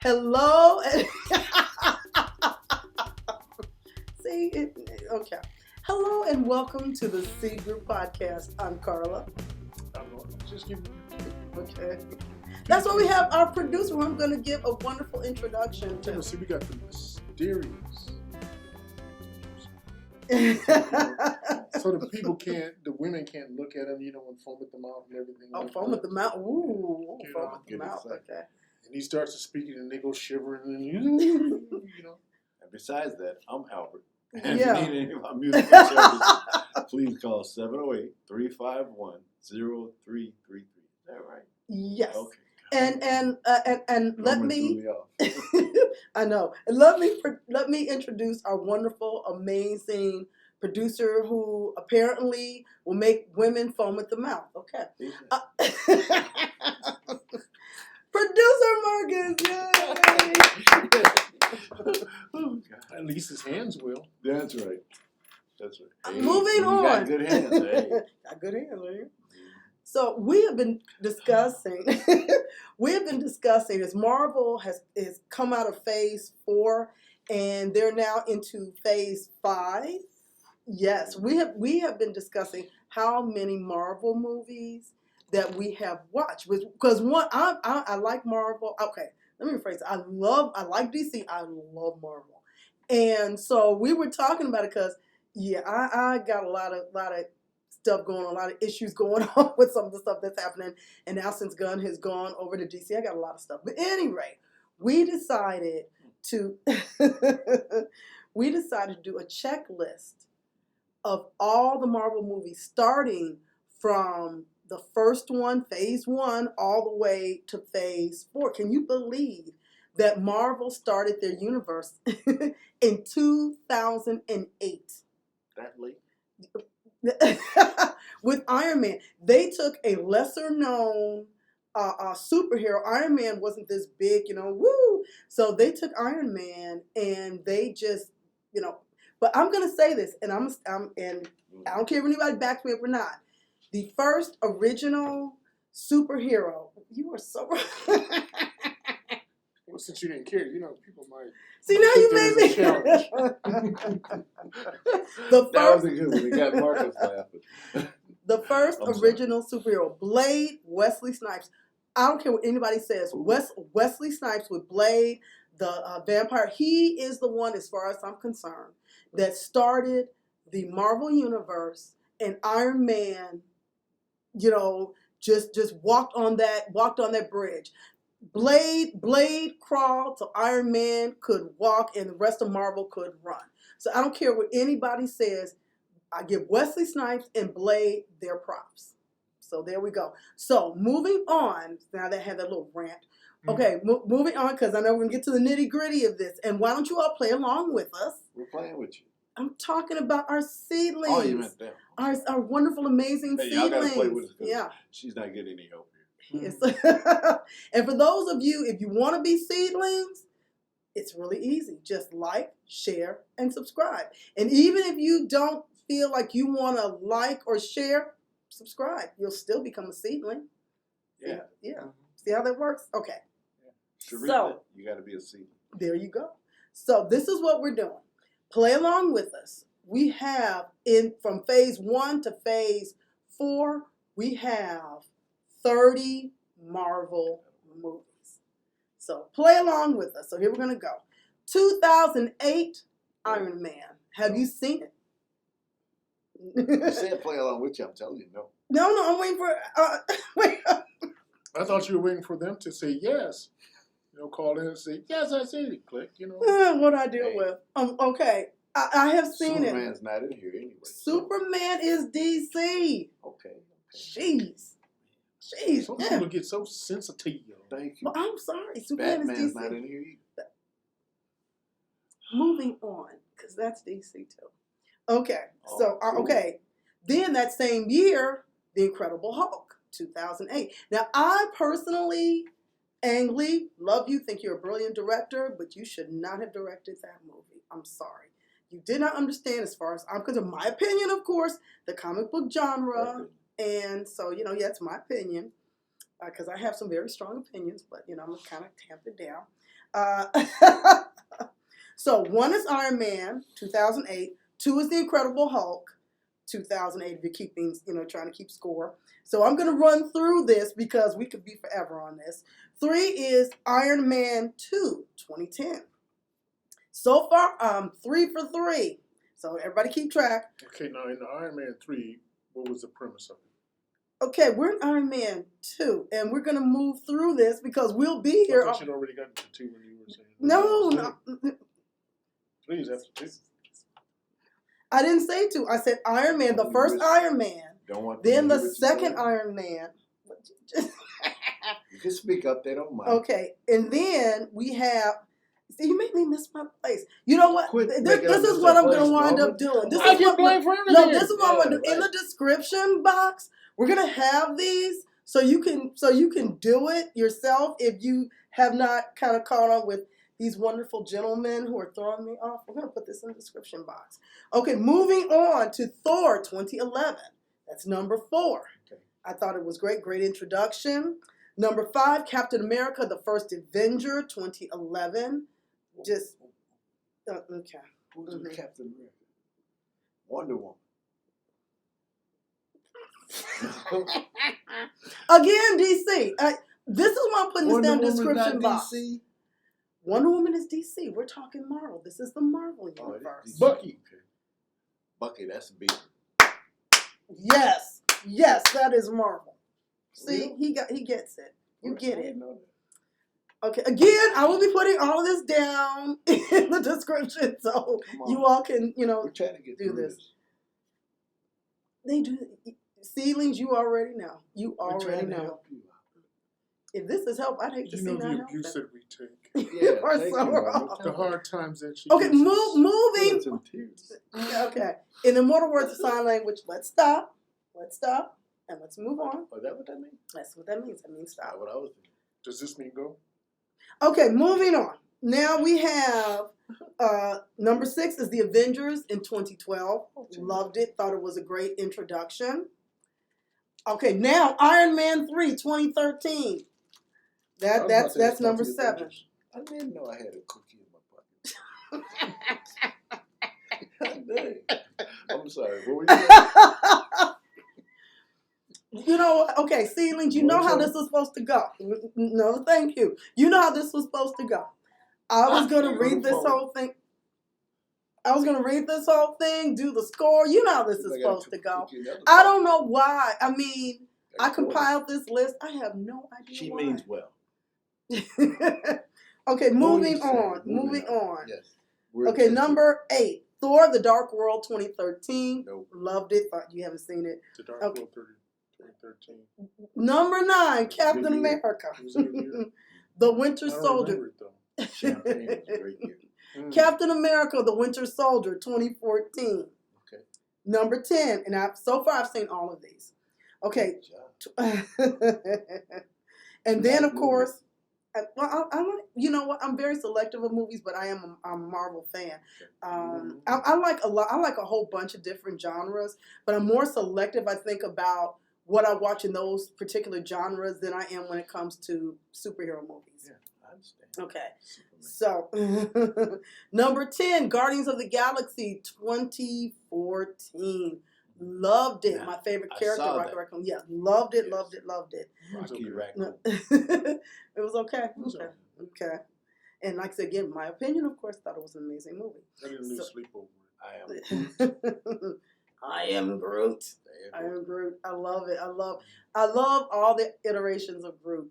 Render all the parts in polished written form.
Hello. Okay. Hello and welcome to the C Group Podcast. I'm Carla. Just give me. Okay. That's why we have our producer who I'm going to give a wonderful introduction to. See, we got the mysterious. So the women can't look at him, and foam at the mouth and everything. Oh, foam at the mouth. Ooh, foam at the mouth. Excited. Okay. And he starts to speak and they go shivering and, And besides that, I'm Albert. And Yeah. if you need any of my musical services, please call 708-351-0333. Is that right? Yes. Okay. And let me. I know. And let me introduce our wonderful, amazing producer who apparently will make women foam at the mouth. Okay. Producer Marcus, yay! At least his hands will. That's right. Hey, Moving on. Got good hands, hey. Got good hands, right? So we have been discussing. As Marvel has come out of Phase 4, and they're now into Phase 5. Yes, we have been discussing how many Marvel movies that we have watched. Because I like Marvel. Okay, let me rephrase it. I like DC. I love Marvel, and so we were talking about it because I got a lot of stuff going on, a lot of issues going on with some of the stuff that's happening. And now since Gunn has gone over to DC, I got a lot of stuff. But anyway, we decided to do a checklist of all the Marvel movies, starting from the first one, Phase 1, all the way to Phase 4. Can you believe that Marvel started their universe in 2008? That late? With Iron Man. They took a lesser known superhero. Iron Man wasn't this big, woo. So they took Iron Man and they just, but I'm going to say this, and and I don't care if anybody backs me up or not. The first original superhero, you are so Well, since you didn't care, people might. See, now you made me. That was a good one. We got Marcus laughing. The first original superhero, Blade, Wesley Snipes. I don't care what anybody says. Wesley Snipes with Blade, the vampire. He is the one, as far as I'm concerned, that started the Marvel Universe, and Iron Man, just walked on that bridge. Blade crawled so Iron Man could walk and the rest of Marvel could run. So I don't care what anybody says. I give Wesley Snipes and Blade their props. So there we go. So moving on, now that I had that little rant. Okay, moving on, because I know we're going to get to the nitty gritty of this. And why don't you all play along with us? We're playing with you. I'm talking about our seedlings. Oh, you meant them. Our wonderful, amazing seedlings. Y'all got to play with us. Yeah. She's not getting any help here. Yes. And for those of you, if you want to be seedlings, it's really easy. Just like, share, and subscribe. And even if you don't feel like you want to like or share, subscribe. You'll still become a seedling. Yeah. Yeah. See how that works? Okay. Yeah. So you got to be a seedling. There you go. So this is what we're doing. Play along with us. We have from Phase 1 to Phase 4, we have 30 Marvel movies. So play along with us. So here we're going to go. 2008, Iron Man. Have you seen it? You said play along with you. I'm telling you, no. No, I'm waiting for... wait. I thought you were waiting for them to say yes. Call in and say, yes, I see it. Click, What I deal with. Okay. I have seen it. Superman's not in here anyway. Superman is DC. Okay. Jeez. Some people get so sensitive. Thank you. Well, I'm sorry. Superman Batman's is DC. not in here either. Moving on, because that's DC too. Okay. Cool. Then that same year, The Incredible Hulk, 2008. Now, I personally, Ang Lee, love you, think you're a brilliant director, but you should not have directed that movie. I'm sorry. You did not understand, as far as I'm concerned, my opinion, of course, the comic book genre. Okay. And so, it's my opinion, because I have some very strong opinions, but, I'm going to kind of tamp it down. So 1 is Iron Man, 2008. 2 is The Incredible Hulk, 2008. If you're keeping, trying to keep score. So I'm going to run through this because we could be forever on this. 3 is Iron Man 2, 2010. So far, I'm 3 for 3. So everybody keep track. Okay, now in the Iron Man 3, what was the premise of it? Okay, we're in Iron Man 2, and we're going to move through this because we'll be here. I thought you'd already gotten to 2 when you were saying. No. Please, after 2. I didn't say 2. I said Iron Man, the first Iron Man. Don't want Then to the second Iron Man. You can speak up, they don't mind. Okay, and then we have. See, you make me miss my place. You know what? Quit This making us is miss what our I'm going to place, wind Norman. up doing. This I is get what blamed for everything. No, this is what I'm going to do. Yeah, In the right. description box, we're going to have these so you can do it yourself if you have not kind of caught on with these wonderful gentlemen who are throwing me off. We're going to put this in the description box. Okay, moving on to Thor 2011. That's number 4. Okay. I thought it was great introduction. Number 5, Captain America, the first Avenger, 2011. Just, okay. Who's the Captain America? Wonder Woman. Again, DC. This is why I'm putting this down in the Woman's description not box. DC? Wonder Woman is DC. We're talking Marvel. This is the Marvel Oh, it is universe. DC. Bucky. Okay. Bucky, that's a big. Yes, that is Marvel. See, he gets it. You get I it. didn't know that. Okay, again, I will be putting all of this down in the description so Come on. you all can, We're trying to get do through this. They do. Ceilings, you already know. You We're already trying to know. help you out. If this is help, I'd hate to You see know not the help abuse them. that we take. Yeah, You are thank so you, wrong. Norman. The hard times that she Okay, gives us. moving. It's in tears. Okay. In immortal words of sign language, let's stop, and let's move on. Oh, is that what that means? That's what that means. That means That's stop. what I was thinking. Does this mean go? Okay, moving on. Now we have number 6 is the Avengers in 2012. Loved it. Thought it was a great introduction. Okay, now Iron Man 3, 2013. That's number 7. I didn't know I had a cookie in my pocket. Dang. I'm sorry. What were you saying? You know what? Okay, ceilings, you know how this was supposed to go. No, thank you. You know how this was supposed to go. I was going to read this whole thing. Do the score. You know how this is supposed to go. I don't know why. I mean, I compiled this list. I have no idea She why. means well. Okay, moving on. Yes. Okay, number 8, Thor: The Dark World 2013. Nope. Loved it. Thought you haven't seen it. The Dark Okay. World 2013. Number 9, Captain Good year. America. It was a good year. The Winter I don't Soldier. remember it, though. Champagne was a great year. Captain America: The Winter Soldier 2014. Okay. Number 10, and so far I've seen all of these. Okay. Good job. And then of Good course, well, you know what? I'm very selective of movies, but I'm a Marvel fan. I like a lot. I like a whole bunch of different genres, but I'm more selective. I think about what I watch in those particular genres than I am when it comes to superhero movies. Yeah, I understand. Okay. Superman. So, number 10, Guardians of the Galaxy 2014. Loved it. Yeah, My favorite I character, saw Rocket that. Raccoon. Yeah, loved it, Yes. loved it, loved it. Rocky Okay. Raccoon. It was okay. It was Okay. And like I said, again, my opinion, of course, thought it was an amazing movie. I didn't lose So- sleep over it. I am. I am Groot. There I you go. am Groot. I love it. I love all the iterations of Groot.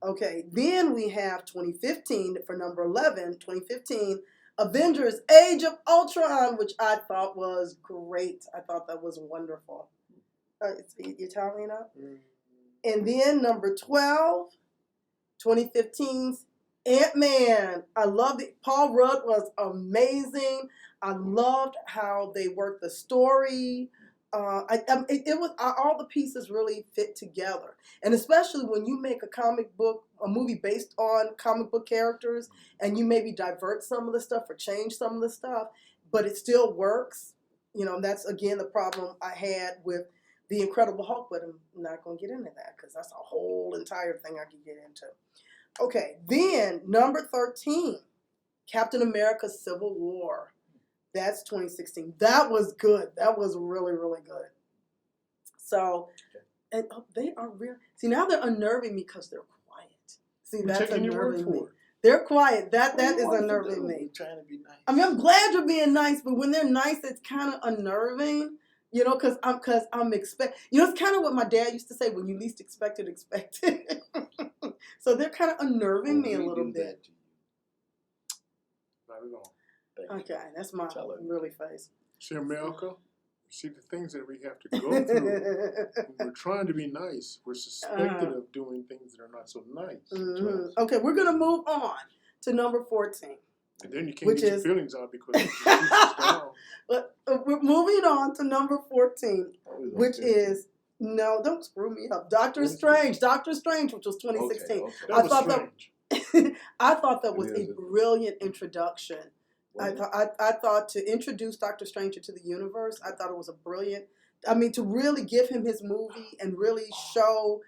Okay, then we have 2015 for number 11, 2015, Avengers Age of Ultron, which I thought was great. I thought that was wonderful. You're tallying up? And then number 12, 2015's Ant-Man. I loved it. Paul Rudd was amazing. I loved how they worked the story. It was all the pieces really fit together, and especially when you make a movie based on comic book characters, and you maybe divert some of the stuff or change some of the stuff, but it still works. You know, that's again the problem I had with The Incredible Hulk, but I'm not going to get into that because that's a whole entire thing I could get into. Okay, then number 13, Captain America: Civil War. That's 2016. That was good. That was really, really good. So, and they are real. See, now they're unnerving me because they're quiet. See, We're that's taking your word unnerving me. for it. They're quiet. That What do you is want us to unnerving do? me. We're trying to be nice. I mean, I'm glad you're being nice, but when they're nice, it's kind of unnerving. You know, because I'm expect. You know, it's kind of what my dad used to say: when you least expect it, expect it. So they're kind of unnerving me a We little do bit. that to you. Not at all. Thank you. Okay, that's my Tell her. really face. See, America, see the things that we have to go through. When we're trying to be nice, we're suspected of doing things that are not so nice. Mhm. Okay, we're gonna move on to number 14. And then you can't Which get your is- feelings out because it just keeps us down. But we're moving on to number 14, Always on which 15. is no, don't screw me up. Doctor Strange, which was 2016. Okay. That I was thought strange. I thought that was It a is. brilliant introduction. Was it? I thought to introduce Doctor Strange into the universe, I thought it was a brilliant. I mean, to really give him his movie and really show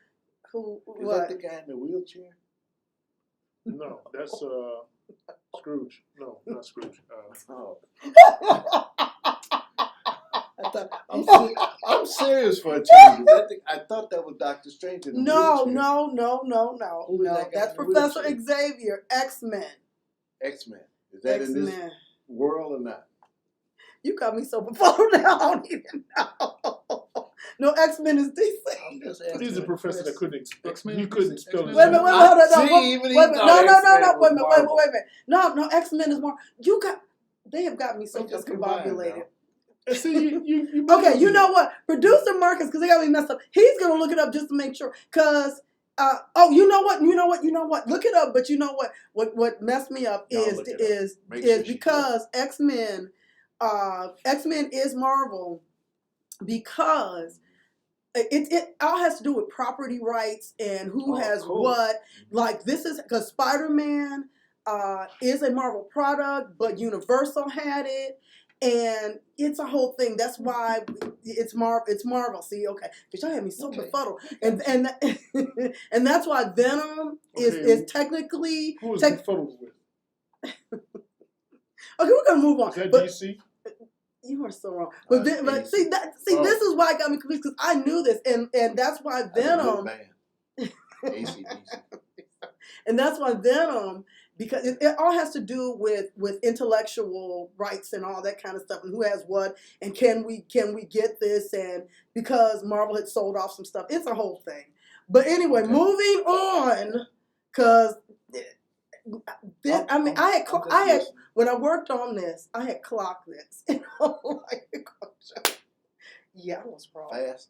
who Is what. that the guy in the wheelchair? No, that's Scrooge. No, not Scrooge. Oh. I'm serious for a change. I thought that was Doctor Strange in the No. wheelchair. Who is that guy That's in the Professor wheelchair? Xavier, X-Men. X-Men. Is that in this X-Men. world or not? You got me so befuddled now. I don't even know. No, X-Men is DC. I'm just asking. He's a professor that couldn't explain. X-Men You is couldn't DC. spell his Wait a minute, name. wait a minute, hold on, no, See, even he wait a minute, thought no, X-Men wait a minute, was wait a minute. No, X-Men is more. You got. They have got me so They just combined discombobulated. now. And see, you Okay, you know what? Producer Marcus, because they got me messed up. He's gonna look it up just to make sure. Cause you know what? Look it up. But you know what? What messed me up Y'all is look it up. is Make is sure she because X-Men is Marvel because it all has to do with property rights and who Oh, has cool. what. Like this is because Spider-Man is a Marvel product, but Universal had it. And it's a whole thing. That's why it's Marvel. See, okay, because y'all had me so Okay. befuddled, and and that's why Venom is technically. Who is befuddled with? Okay, we're gonna move on. Is that But DC? you are so wrong. But AC. this is why I got me confused because I knew this, and that's why Venom. AC/DC. And that's why Venom, because it all has to do with intellectual rights and all that kind of stuff, and who has what, and can we get this, and because Marvel had sold off some stuff, it's a whole thing. But anyway, Okay. moving on, because I had when I worked on this, I had clocked this. Yeah, I was wrong. Fast.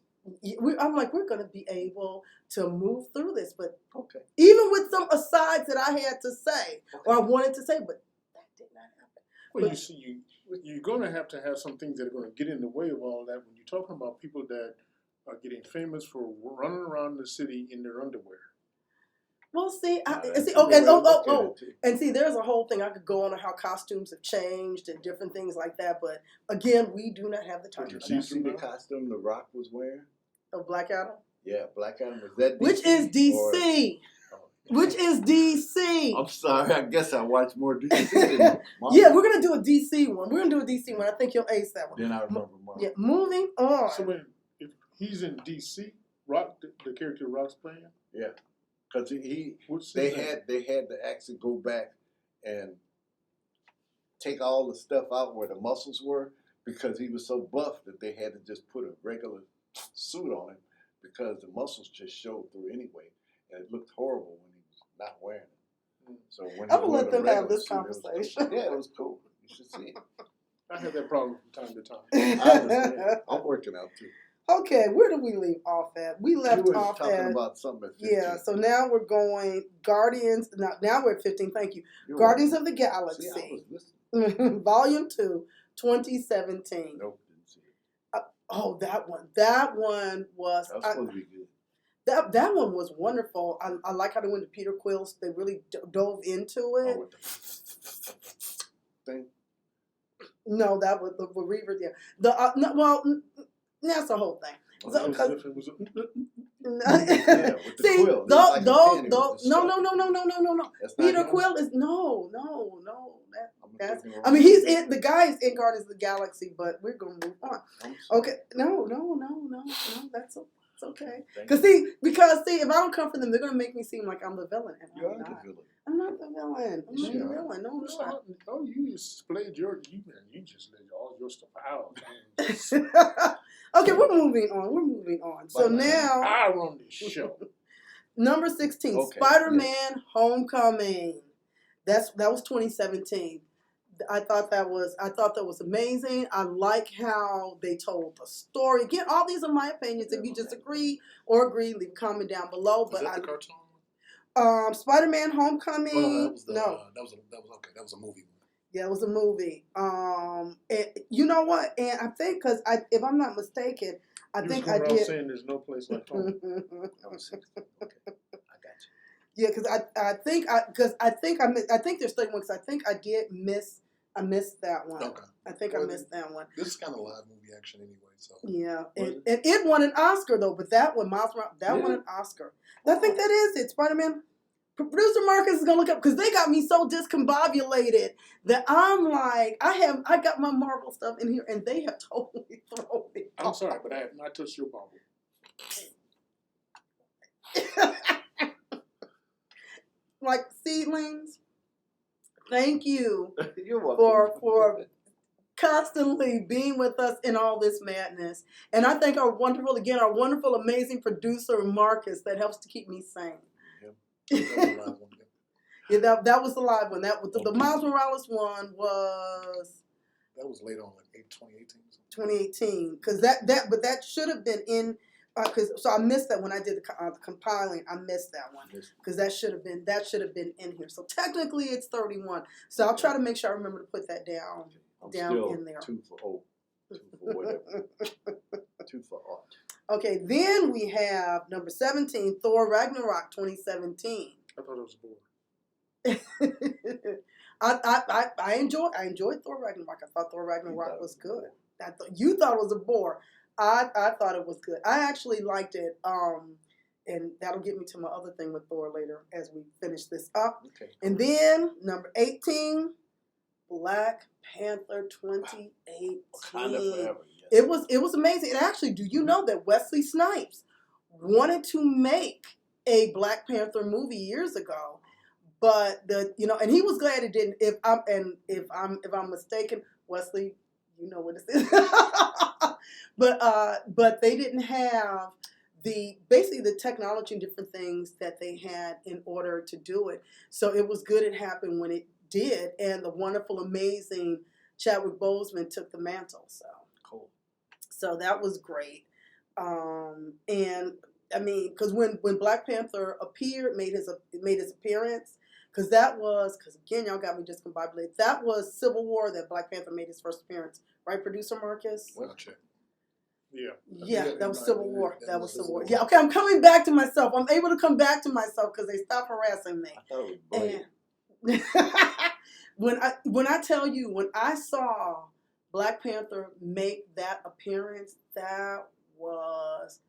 I'm like, we're going to be able to move through this, but Okay. even with some asides that I had to say or I wanted to say, but that did not happen. Well, you see, you're going to have some things that are going to get in the way of all of that when you're talking about people that are getting famous for running around the city in their underwear. Well, see, That's see, the way I look at it, too. and see, there's a whole thing I could go on how costumes have changed and different things like that. But again, we do not have the time. Did you see the costume The Rock was wearing? Of Black Adam? Yeah, Black Adam. Is that DC? Which is DC. Which is DC. I'm sorry. I guess I watch more DC than Marvel. Yeah, we're gonna do a DC one. We're gonna do a DC one. I think you'll ace that one. Then I remember Marvel. Yeah, moving on. So if he's in DC, Rock, the character Rock's playing. Yeah, because What's they his name? had to actually go back and take all the stuff out where the muscles were because he was so buff that they had to just put a regular suit on him because the muscles just showed through anyway, and it looked horrible when he was not wearing it. So when I'm gonna let them have this suit, conversation. it was cool. You should see it. I have that problem from time to time. I understand. I'm working out too. Okay, where did we leave off at? We left You were off talking at about something at 15. yeah. So now we're going Guardians. Now we're at 15. Thank you. You're Guardians of the See, I Galaxy, was listening. Volume 2, 2017. Nope, didn't see it. Oh, that one. That one was. That was supposed to be good. That one was wonderful. I like how they went to Peter Quill's. They really dove into it. Oh, with the thing. No, that was the Reaver. Yeah, that's the whole thing. Oh, So, that was 'cause- different. It was Yeah, with the See, quill. It was those, like a those, penny with those, the no, stuff. no, no, no, no, no, no, no. That's not Peter him? Quill is no. That's. I'm I thinking mean, he's wrong. in the guy is in Guardians of the Galaxy, but we're gonna move on. I'm sorry. Okay, no, that's it's okay. Thank Because you. see, if I don't come for them, they're gonna make me seem like I'm the villain, and You I'm are the not. villain. I'm not the villain. I'm not the Sure. villain. No, I'm not. Oh, you displayed you just laid all your stuff out. Okay, we're moving on. So Bye-bye. now, I run this show. number 16, Okay, Spider-Man: Homecoming. That was 2017. I thought that was amazing. I like how they told the story. Again, all these are my opinions. If you disagree or agree, leave a comment down below. Was But that the cartoon? Spider-Man: Homecoming. Oh, no, that was no. That was okay. That was a movie. Yeah, it was a movie. You know what? And I think if I'm not mistaken, I You think was I going around did. saying there's no place like home. Okay, I got you. Yeah, because I think there's 31 because I think I missed that one. Okay. I think I missed that one. This is kind of live movie action anyway, so. Yeah, Was and it won an Oscar though, but that one, Miles Morales, that won an Oscar. I think that is it. Spider-Man. Producer Marcus is gonna look up because they got me so discombobulated that I'm like, I got my Marvel stuff in here and they have totally thrown me I'm off. sorry, but I have not touched your bubble. Like seedlings. Thank you You're welcome. for constantly being with us in all this madness. And I thank our wonderful, amazing producer Marcus that helps to keep me sane. Yeah, that was the live one. That was the Miles Morales one was That was late on, like 2018. 2018. Because but that should have been in. So I missed that when I did the compiling. I missed that one because that should have been in here. So technically it's 31. So I'll try to make sure I remember to put that down. I'm down still in there. 2 for whatever. 2 for art. Okay, then we have number 17, Thor Ragnarok 2017. I thought it was bored. I enjoyed Thor Ragnarok. I thought Thor Ragnarok was good. You thought it was a bore. I thought it was good. I actually liked it. And that'll get me to my other thing with Thor later as we finish this up. Okay. And then number 18, Black Panther 2018. Wakanda forever. Yes. It was amazing. And actually, do you know that Wesley Snipes wanted to make a Black Panther movie years ago, but and he was glad it didn't. If I'm mistaken, Wesley, you know what this is. But they didn't have basically the technology and different things that they had in order to do it. So it was good it happened when it did, and the wonderful, amazing Chadwick Boseman took the mantle. So Cool. So that was great. And I mean, because when Black Panther made his appearance, because again, y'all got me discombobulated. That was Civil War that Black Panther made his first appearance, right, producer Marcus? Well, I'll check. Yeah. Yeah, that was Civil War. That That was was Civil War. Civil Yeah, War. okay, I'm coming back to myself. I'm able to come back to myself because they stopped harassing me. I thought it was Blade. And when I tell you, when I saw Black Panther make that appearance, that was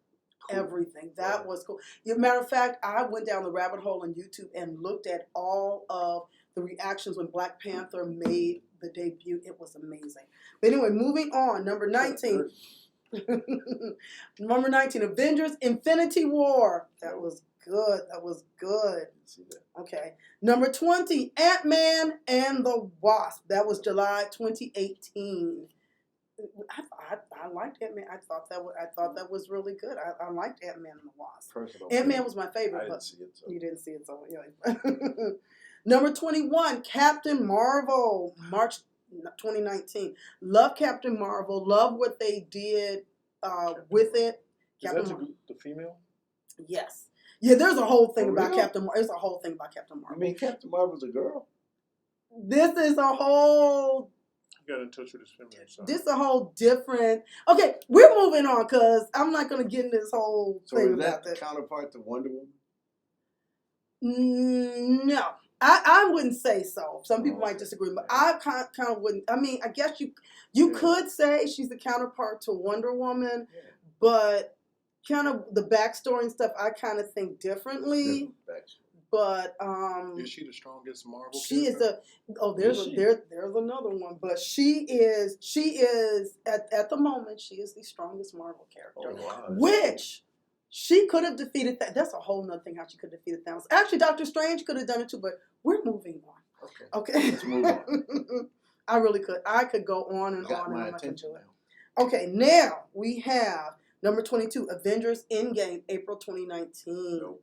Cool. everything. That was cool. As a matter of fact, I went down the rabbit hole on YouTube and looked at all of the reactions when Black Panther made the debut. It was amazing. But anyway, moving on. Number 19. Number 19, Avengers Infinity War. That was good. See that? Okay. Number 20, Ant-Man and the Wasp. That was July 2018. I liked Ant-Man. I thought that was really good. I liked Ant-Man and the Wasp. Personal. Ant-Man was my favorite. I but didn't see it. So. you didn't see it, so yeah. Number 21, Captain Marvel, March 2019. Love Captain Marvel. Love what they did with it. Is that the female? Yes. Yeah, there's a whole thing For about real? Captain Marvel. There's a whole thing about Captain Marvel. You mean Captain Marvel's a girl? This is a whole Got in touch with his feminine side. This a whole different. Okay, we're moving on because I'm not going to get in this whole So thing is about that the that. counterpart to Wonder Woman? No, I wouldn't say so. Some people Oh, might disagree, but I kind of wouldn't. I mean, I guess you Yeah. could say she's the counterpart to Wonder Woman, Yeah. but kind of the backstory and stuff, I kind of think differently. But Is she the strongest Marvel she character? there's another one, but she is at the moment she is the strongest Marvel character, which she could have defeated. That's a whole nother thing how she could have defeated Thanos. Actually, Doctor Strange could have done it too, but we're moving on. Okay. Let's move on. I really could. I could go on and Got on my and on. attention now. Okay, now we have number 22, Avengers Endgame, April 2019. Nope.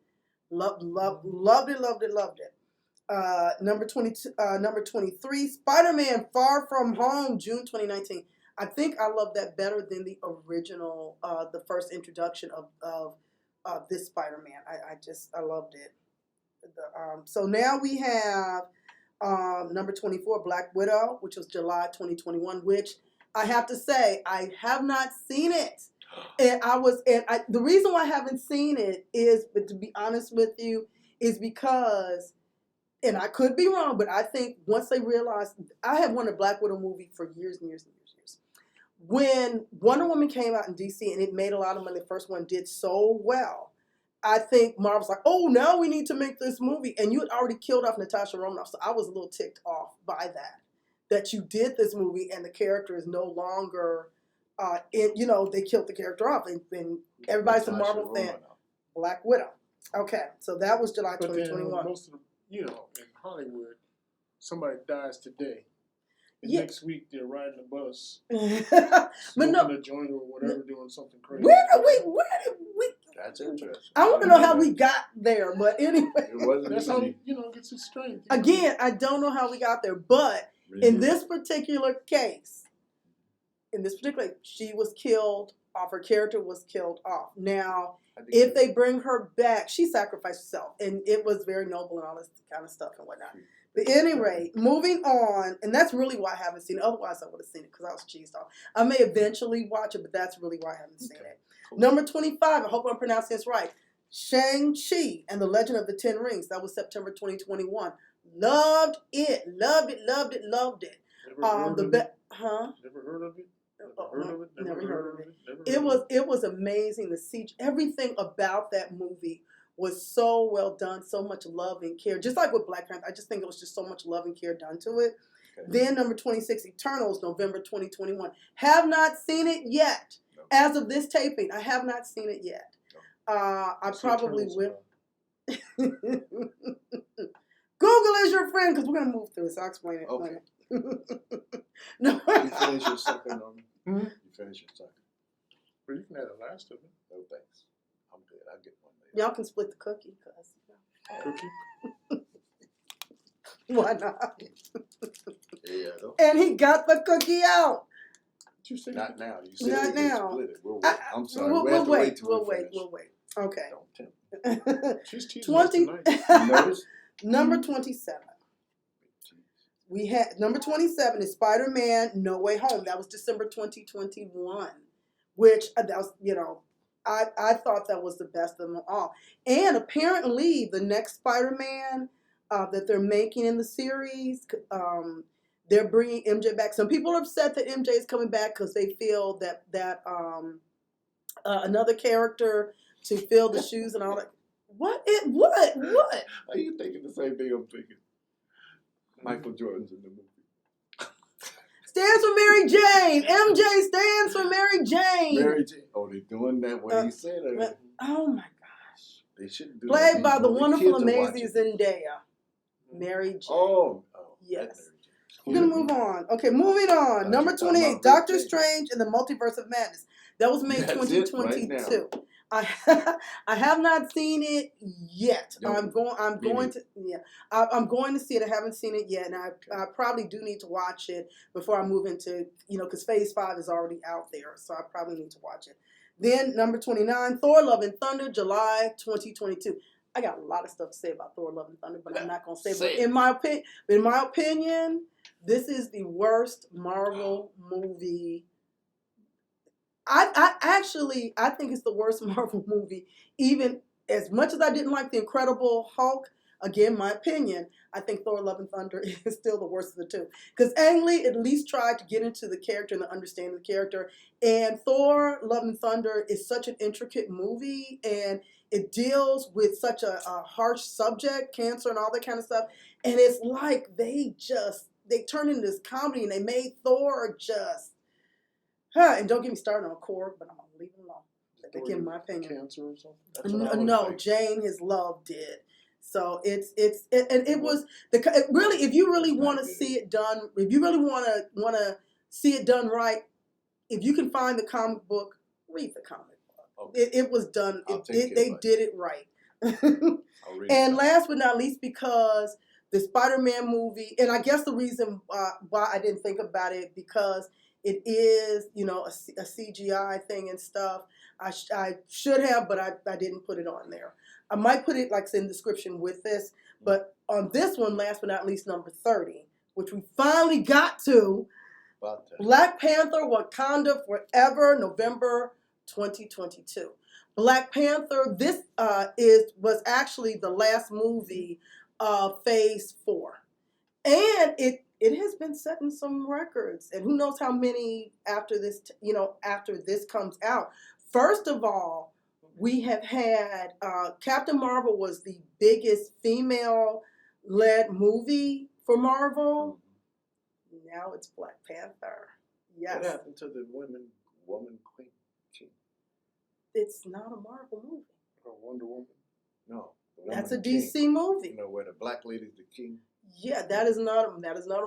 Loved it. Number 22, number 23, Spider-Man Far From Home, June 2019. I think I love that better than the original, the first introduction of this Spider-Man. I loved it. So now we have number 24, Black Widow, which was July 2021, which I have to say, I have not seen it. And the reason why I haven't seen it is, but to be honest with you, is because, and I could be wrong, but I think once they realized, I have wanted a Black Widow movie for years and years and years and years. When Wonder Woman came out in DC and it made a lot of money, the first one did so well, I think Marvel's like, oh, now we need to make this movie. And you had already killed off Natasha Romanoff, so I was a little ticked off by that you did this movie and the character is no longer, they killed the character off. And everybody's a Marvel fan. Black Widow. Okay, so that was July 2021. But then most of the, in Hollywood, somebody dies today. And Yeah. next week they're riding a bus, But smoking no, a joint or whatever, doing something crazy. where did we? That's interesting. I want to know how we got there, but anyway. It wasn't That's how easy. gets his strength. Again, I don't know how we got there, but in this particular case, she was killed off. Her character was killed off. Now, if they bring her back, she sacrificed herself, and it was very noble and all this kind of stuff and whatnot. But at any rate, moving on, and that's really why I haven't seen it. Otherwise, I would have seen it because I was cheesed off. I may eventually watch it, but that's really why I haven't seen it. Cool. Number 25, I hope I'm pronouncing this right. Shang-Chi and the Legend of the Ten Rings. That was September 2021. Loved it. Never heard of it? Never heard of it? Never heard of it. It was amazing. The siege, everything about that movie was so well done, so much love and care. Just like with Black Panther, I just think it was just so much love and care done to it. Okay. Then number 26, Eternals, November 2021. Have not seen it yet. No. As of this taping, I have not seen it yet. No. I probably will. Google is your friend because we're going to move through it, so I'll explain it. Okay. No. You finish your second on me? Mm-hmm. You finish your second? Well, you can have the last of it. No, thanks. I'm good. I'll get one later. Y'all can split the cookie, cuz. Cookie? Why not? Yeah. And he got the cookie out. You say not now. You said not now. Split it. We'll wait. I'm sorry. We'll wait. We'll wait. Okay. Don't tempt. She's teasing us tonight. Number 27. We had number 27 is Spider-Man No Way Home. That was December 2021, which that was, I thought that was the best of them all. And apparently the next Spider-Man that they're making in the series, they're bringing MJ back. Some people are upset that MJ is coming back because they feel that another character to fill the shoes and all that. What? Are you thinking the same thing I'm thinking? Michael Jordan's in the movie. Stands for Mary Jane. MJ stands for Mary Jane. Mary Jane. Oh, they're doing that when he said it. Oh my gosh. They shouldn't do Played that. by the wonderful, amazing Zendaya. Mary Jane. Oh. Yes. We're going to move on. Okay, moving on. Number 28, Doctor Strange and the Multiverse of Madness. That was May 2022. I have not seen it yet. No, I'm going to see it. I haven't seen it yet, and I probably do need to watch it before I move into, because Phase 5 is already out there, so I probably need to watch it. Then number 29, Thor: Love and Thunder, July 2022. I got a lot of stuff to say about Thor: Love and Thunder, but I'm not going to say it. But in my opinion, this is the worst Marvel movie. I think it's the worst Marvel movie. Even as much as I didn't like the Incredible Hulk, again, my opinion, I think Thor: Love and Thunder is still the worst of the two. Because Ang Lee at least tried to get into the character and the understanding of the character. And Thor: Love and Thunder is such an intricate movie, and it deals with such a harsh subject, cancer and all that kind of stuff. And it's like they turned into this comedy and they made Thor just, and don't get me started on Korg, but I'm going to leave it alone. Again, my opinion. Cancer or something? No, Jane, his love did. So it was really, if you really want to see it done, if you really want to see it done right, if you can find the comic book, read the comic book. Okay. It was done. They did it right. And last but not least, because the Spider-Man movie, and I guess the reason why I didn't think about it, because it is, you know, a CGI thing and stuff. I should have, but I didn't put it on there. I might put it like in the description with this, but on this one, last but not least, number 30, which we finally got to, Black Panther: Wakanda Forever, November 2022. Black Panther, this was actually the last movie of Phase 4. And it has been setting some records, and who knows how many after this, after this comes out. First of all, we have had Captain Marvel was the biggest female-led movie for Marvel. Now it's Black Panther. Yes. What happened to the woman queen? It's not a Marvel movie. Wonder Woman? No. That's a DC movie. You know, where the black lady's the king? Yeah, that is not a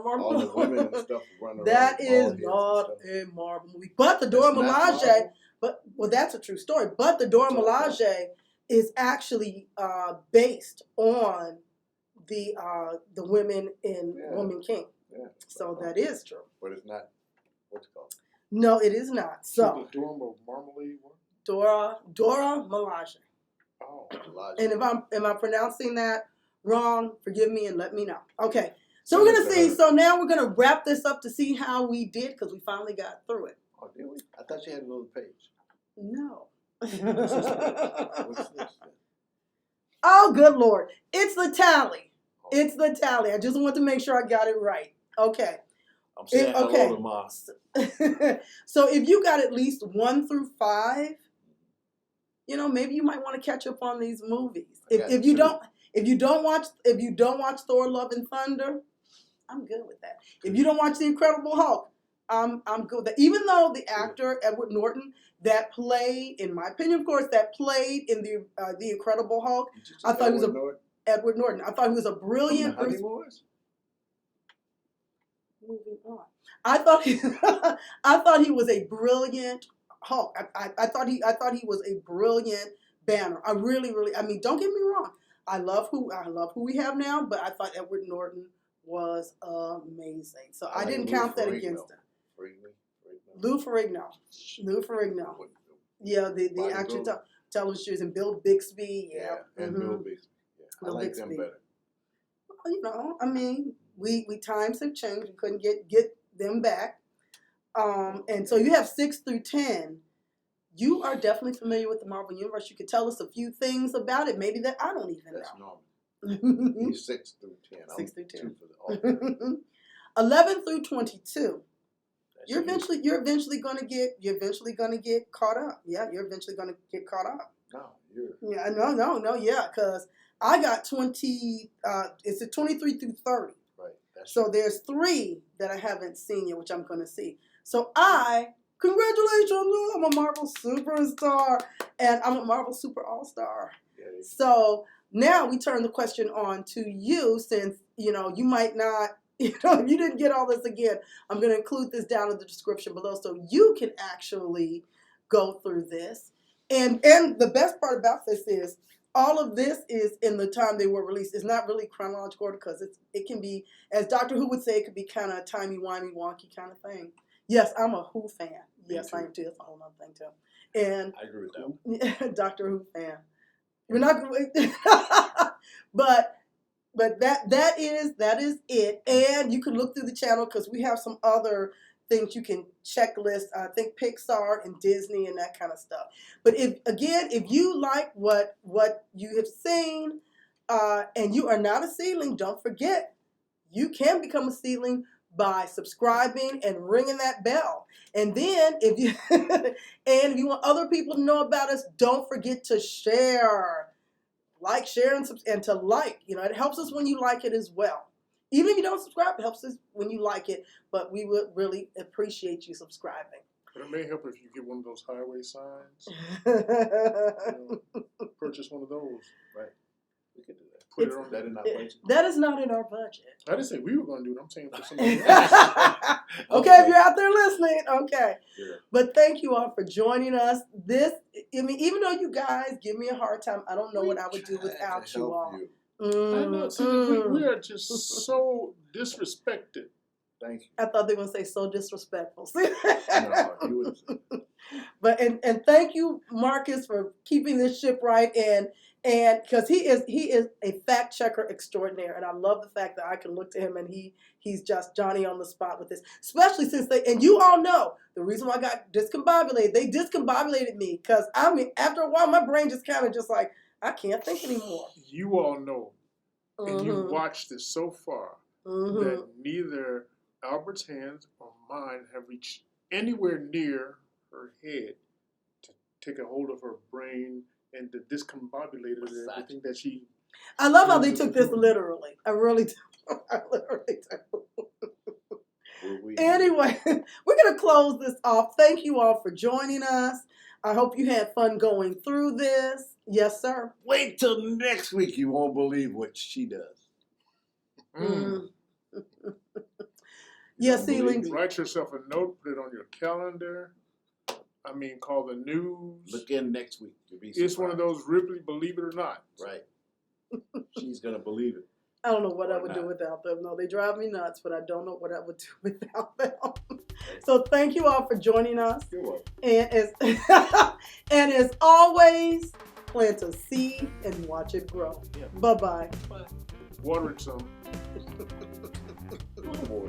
Marvel All movie. the women and stuff run around. That is not a Marvel movie. But the Dora Milaje, that's a true story. But the Dora Milaje is actually based on the women in Woman King. Yeah, so that is true. But it's not, what's it called? No, it is not. So the Dora Marmalade one? Dora Milaje. Oh, and if I'm pronouncing that wrong, forgive me and let me know. Okay, so we're gonna see. So now we're gonna wrap this up to see how we did, because we finally got through it. Oh, did we? I thought you had another page. No. What's this then? Oh, good Lord! It's the tally. It's the tally. I just want to make sure I got it right. Okay. I'm saying hello to Mom. So if you got at least 1 through 5. Maybe you might want to catch up on these movies. If you don't watch Thor: Love and Thunder, I'm good with that. If you don't watch The Incredible Hulk, I'm good with that. Even though the actor Edward Norton that played, in my opinion, of course, that played in the Incredible Hulk, I thought he was Edward Norton. I thought he was a brilliant. Moving on. I thought he was a brilliant Hulk. I thought he was a brilliant Banner. I really, I mean, don't get me wrong. I love who we have now, but I thought Edward Norton was amazing. So I didn't count that against him. Lou Ferrigno. Yeah, the actual television series, and Bill Bixby. Yeah. And Bill Bixby. Yeah. I like them better. Well, I mean, we times have changed. We couldn't get them back. And so you have 6 through 10. You are definitely familiar with the Marvel Universe. You could tell us a few things about it, maybe that I don't even know. That's normal. He's 6 through 10. 6 through 10. 2 for the 11 through 22. You're eventually gonna get caught up. Yeah, you're eventually gonna get caught up. Yeah, because I got 20. It's a 23 through 30. Right. So there's 3 that I haven't seen yet, which I'm gonna see. So congratulations, I'm a Marvel superstar, and I'm a Marvel Super All-Star. Yeah. So now we turn the question on to you, since you might not. If you didn't get all this again, I'm going to include this down in the description below so you can actually go through this. And the best part about this is all of this is in the time they were released. It's not really chronological order, because it can be, as Doctor Who would say, it could be kind of timey-wimey, wonky kind of thing. Yes, I'm a Who fan. Yes, I am too. That's a whole other thing too. And I agree with that. Doctor Who fan. We're not, but that is it. And you can look through the channel, because we have some other things you can checklist. I think Pixar and Disney and that kind of stuff. But if you like what you have seen, and you are not a seedling, don't forget, you can become a seedling by subscribing and ringing that bell. And then if you and if you want other people to know about us, don't forget to share. Like, share, and to like. You know, it helps us when you like it as well. Even if you don't subscribe, it helps us when you like it. But we would really appreciate you subscribing. But it may help if you get one of those highway signs. Purchase one of those. Right. We could do that. Put it on That in our budget. That is not in our budget. I didn't say we were going to do it. I'm saying for somebody else. Okay, if you're out there listening, okay. Yeah. But thank you all for joining us. Even though you guys give me a hard time, I don't know what I would do without you all. I know. See, we are just so disrespected. Thank you. I thought they were going to say so disrespectful. No, you wouldn't say. But and thank you, Marcus, for keeping this ship right, and because he is a fact checker extraordinaire, and I love the fact that I can look to him and he's just Johnny on the spot with this, especially since and you all know the reason why I got discombobulated. They discombobulated me because I mean after a while my brain just kind of just like I can't think anymore. You all know, and you watched this so far that neither Albert's hands or mine have reached anywhere near her head to take a hold of her brain and to discombobulate her and everything that she. I love how they took this literally. I really do. I literally do. Anyway, we're going to close this off. Thank you all for joining us. I hope you had fun going through this. Yes, sir. Wait till next week. You won't believe what she does. Yes, Sealing. Write yourself a note, put it on your calendar. I mean, call the news. Look in next week. You'll be It's one of those Ripley, believe it or not. Right. She's going to believe it. I don't know what I would do without them. No, they drive me nuts, but I don't know what I would do without them. So thank you all for joining us. You're welcome. And as always, plant a seed and watch it grow. Yeah. Bye-bye. Bye. Water it some. A little more.